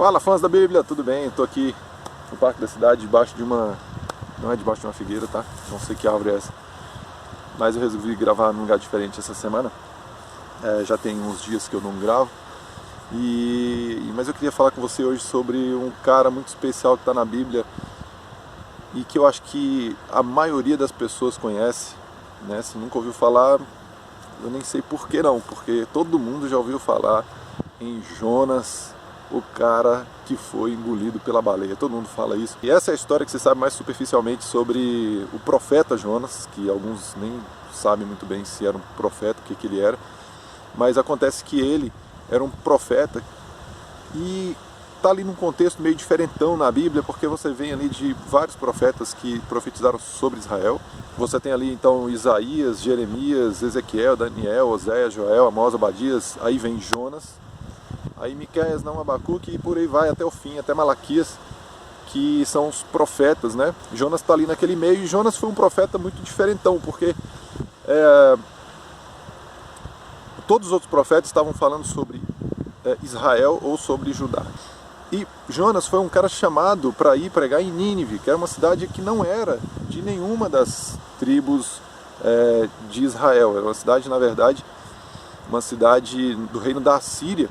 Fala, fãs da Bíblia, tudo bem? Estou aqui no Parque da Cidade, debaixo de uma... não é debaixo de uma figueira, tá? Não sei que árvore é essa. Mas eu resolvi gravar num lugar diferente essa semana. Já tem uns dias que eu não gravo. Mas eu queria falar com você hoje sobre um cara muito especial que está na Bíblia e que eu acho que a maioria das pessoas conhece, né? Se nunca ouviu falar, eu nem sei por que não, porque todo mundo já ouviu falar em Jonas, o cara que foi engolido pela baleia. Todo mundo fala isso. E essa é a história que você sabe mais superficialmente sobre o profeta Jonas, que alguns nem sabem muito bem se era um profeta, o que ele era. Mas acontece que ele era um profeta e está ali num contexto meio diferentão na Bíblia, porque você vem ali de vários profetas que profetizaram sobre Israel. Você tem ali então Isaías, Jeremias, Ezequiel, Daniel, Oséias, Joel, Amós, Obadias, aí vem Jonas, aí Miqueias, Naum, Abacuque e por aí vai até o fim, até Malaquias, que são os profetas, né? Jonas está ali naquele meio e Jonas foi um profeta muito diferentão, porque todos os outros profetas estavam falando sobre Israel ou sobre Judá. E Jonas foi um cara chamado para ir pregar em Nínive, que era uma cidade que não era de nenhuma das tribos de Israel. Era uma cidade, na verdade, uma cidade do reino da Assíria,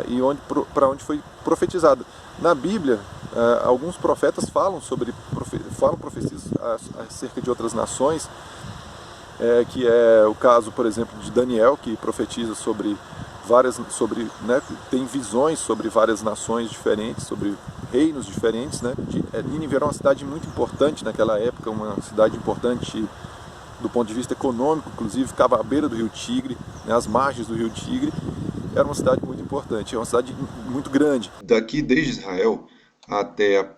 e para onde foi profetizada. Na Bíblia, alguns profetas falam profecias acerca de outras nações, que é o caso, por exemplo, de Daniel, que profetiza sobre né, tem visões sobre várias nações diferentes, sobre reinos diferentes, né? Nínive era uma cidade muito importante naquela época, uma cidade importante do ponto de vista econômico, inclusive ficava à beira do rio Tigre, né, às margens do rio Tigre. Era uma cidade muito importante, é uma cidade muito grande. Daqui desde Israel até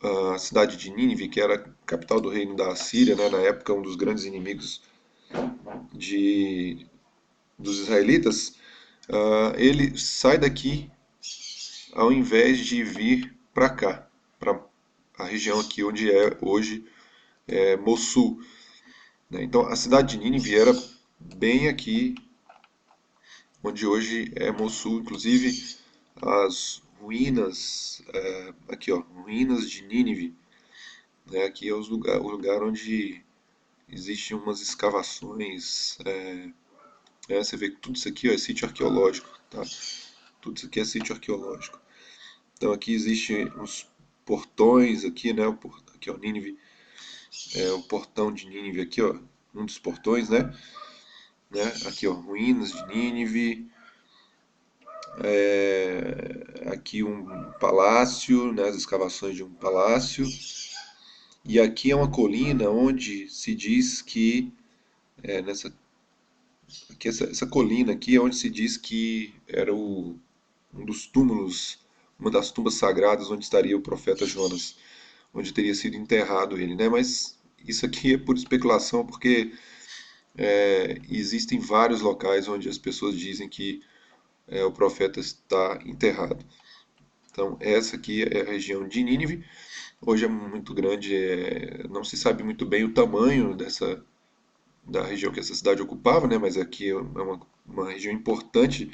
a cidade de Nínive, que era a capital do reino da Assíria, né, na época um dos grandes inimigos dos israelitas, ele sai daqui ao invés de vir para cá, para a região aqui onde é hoje Mossul, né? Então a cidade de Nínive era bem aqui onde hoje é Mossul, inclusive as ruínas, aqui ó, ruínas de Nínive, né? Aqui é o lugar onde existem umas escavações, você vê que tudo isso aqui ó, é sítio arqueológico, tá? Tudo isso aqui é sítio arqueológico. Então aqui existem uns portões aqui, né? Aqui ó, Nínive, o portão de Nínive aqui ó, um dos portões, né? Aqui ó, ruínas de Nínive, aqui um palácio, né? As escavações de um palácio. E aqui é uma colina onde se diz que essa colina aqui é onde se diz que era um dos túmulos, uma das tumbas sagradas onde estaria o profeta Jonas, onde teria sido enterrado ele, né? Mas isso aqui é por especulação, porque existem vários locais onde as pessoas dizem que o profeta está enterrado. Então, essa aqui é a região de Nínive. Hoje é muito grande, não se sabe muito bem o tamanho da região que essa cidade ocupava, né? Mas aqui é uma região importante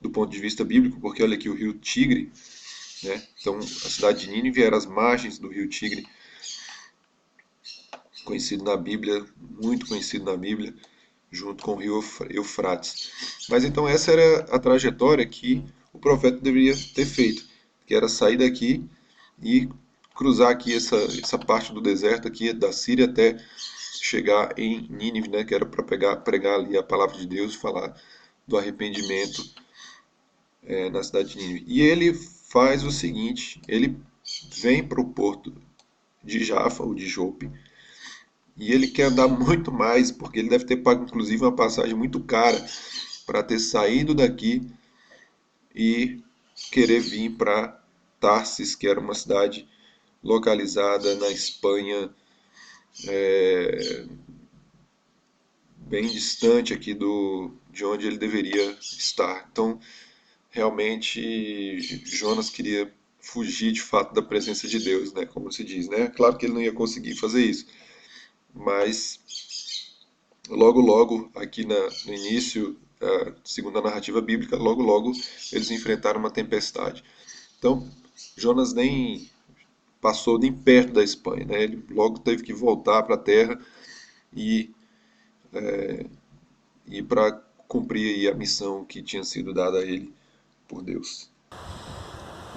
do ponto de vista bíblico, porque olha aqui o rio Tigre, né? Então, a cidade de Nínive era às margens do rio Tigre, conhecido na Bíblia, muito conhecido na Bíblia, junto com o rio Eufrates. Mas então essa era a trajetória que o profeta deveria ter feito, que era sair daqui e cruzar aqui essa parte do deserto aqui da Síria até chegar em Nínive, né, que era para pregar ali a palavra de Deus, falar do arrependimento na cidade de Nínive. E ele faz o seguinte, ele vem para o porto de Jafa, ou de Jope, e ele quer andar muito mais, porque ele deve ter pago inclusive uma passagem muito cara para ter saído daqui e querer vir para Tarsis, que era uma cidade localizada na Espanha, bem distante aqui de onde ele deveria estar. Então, realmente, Jonas queria fugir de fato da presença de Deus, né? Como se diz, né? Claro que ele não ia conseguir fazer isso, mas logo logo, aqui no início, segundo a narrativa bíblica, logo logo eles enfrentaram uma tempestade. Então, Jonas nem passou nem perto da Espanha, né? Ele logo teve que voltar para a terra e para cumprir aí a missão que tinha sido dada a ele por Deus.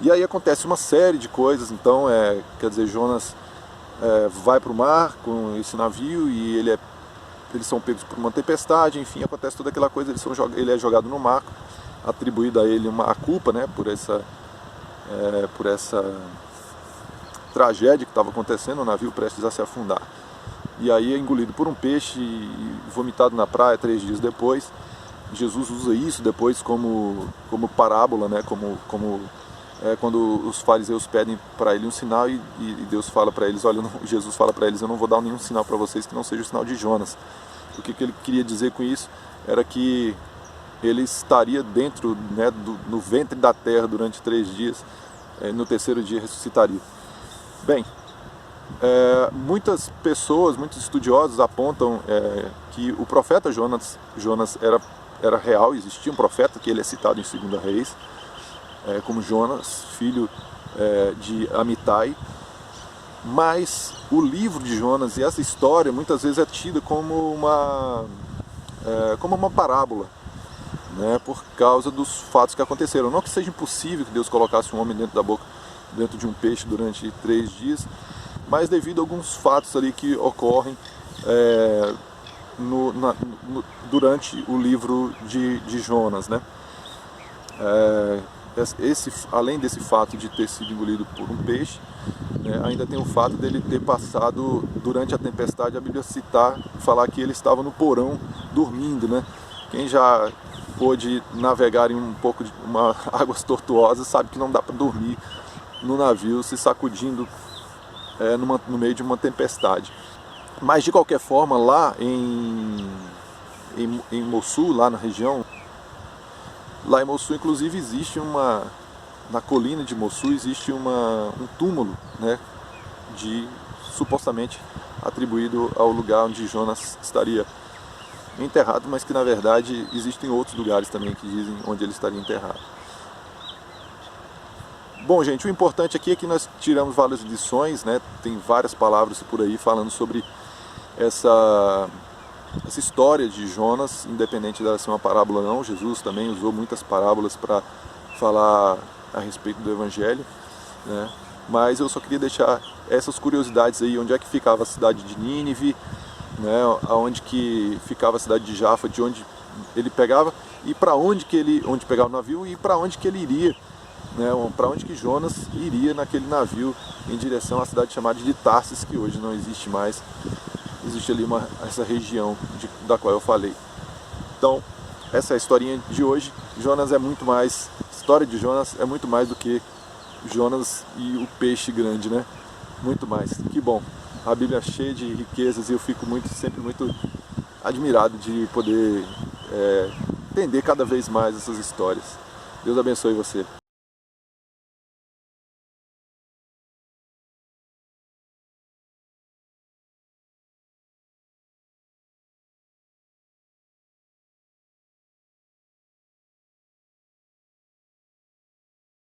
E aí acontece uma série de coisas, então, quer dizer, Jonas vai para o mar com esse navio e eles são pegos por uma tempestade, enfim, acontece toda aquela coisa, ele é jogado no mar, atribuída a ele a culpa, né, por essa tragédia que estava acontecendo, o navio prestes a se afundar. E aí é engolido por um peixe e vomitado na praia 3 dias depois. Jesus usa isso depois como parábola, né, quando os fariseus pedem para ele um sinal e Deus fala para eles, olha, Jesus fala para eles, eu não vou dar nenhum sinal para vocês que não seja o sinal de Jonas. O que ele queria dizer com isso era que ele estaria dentro, né, no ventre da terra durante 3 dias, no terceiro dia ressuscitaria. Bem, muitas pessoas, muitos estudiosos apontam que o profeta Jonas era real, existia um profeta que ele é citado em 2 Reis, como Jonas, filho de Amitai, mas o livro de Jonas e essa história muitas vezes é tida como uma parábola, né, por causa dos fatos que aconteceram. Não que seja impossível que Deus colocasse um homem dentro de um peixe durante 3 dias, mas devido a alguns fatos ali que ocorrem durante o livro de Jonas, né? Além desse fato de ter sido engolido por um peixe, né, ainda tem o fato dele ter passado durante a tempestade, a Bíblia falar que ele estava no porão dormindo, né? Quem já pôde navegar em um pouco de águas tortuosas sabe que não dá para dormir no navio se sacudindo no meio de uma tempestade. Mas de qualquer forma, lá em Mossul, lá na região, lá em Mossul inclusive existe na colina de Mossul existe um túmulo, né, supostamente atribuído ao lugar onde Jonas estaria enterrado, mas que na verdade existem outros lugares também que dizem onde ele estaria enterrado. Bom, gente, o importante aqui é que nós tiramos várias lições, né? Tem várias palavras por aí falando sobre essa história de Jonas, independente dela ser uma parábola ou não. Jesus também usou muitas parábolas para falar a respeito do Evangelho, né? Mas eu só queria deixar essas curiosidades aí, onde é que ficava a cidade de Nínive, né? Aonde que ficava a cidade de Jaffa, de onde ele pegava, e para onde pegava o navio e para onde que ele iria, né? Para onde que Jonas iria naquele navio em direção à cidade chamada de Tarsis, que hoje não existe mais. Existe ali essa região da qual eu falei. Então, essa é a historinha de hoje. A história de Jonas é muito mais do que Jonas e o peixe grande, né? Muito mais. Que bom. A Bíblia é cheia de riquezas e eu fico sempre muito admirado de poder entender cada vez mais essas histórias. Deus abençoe você.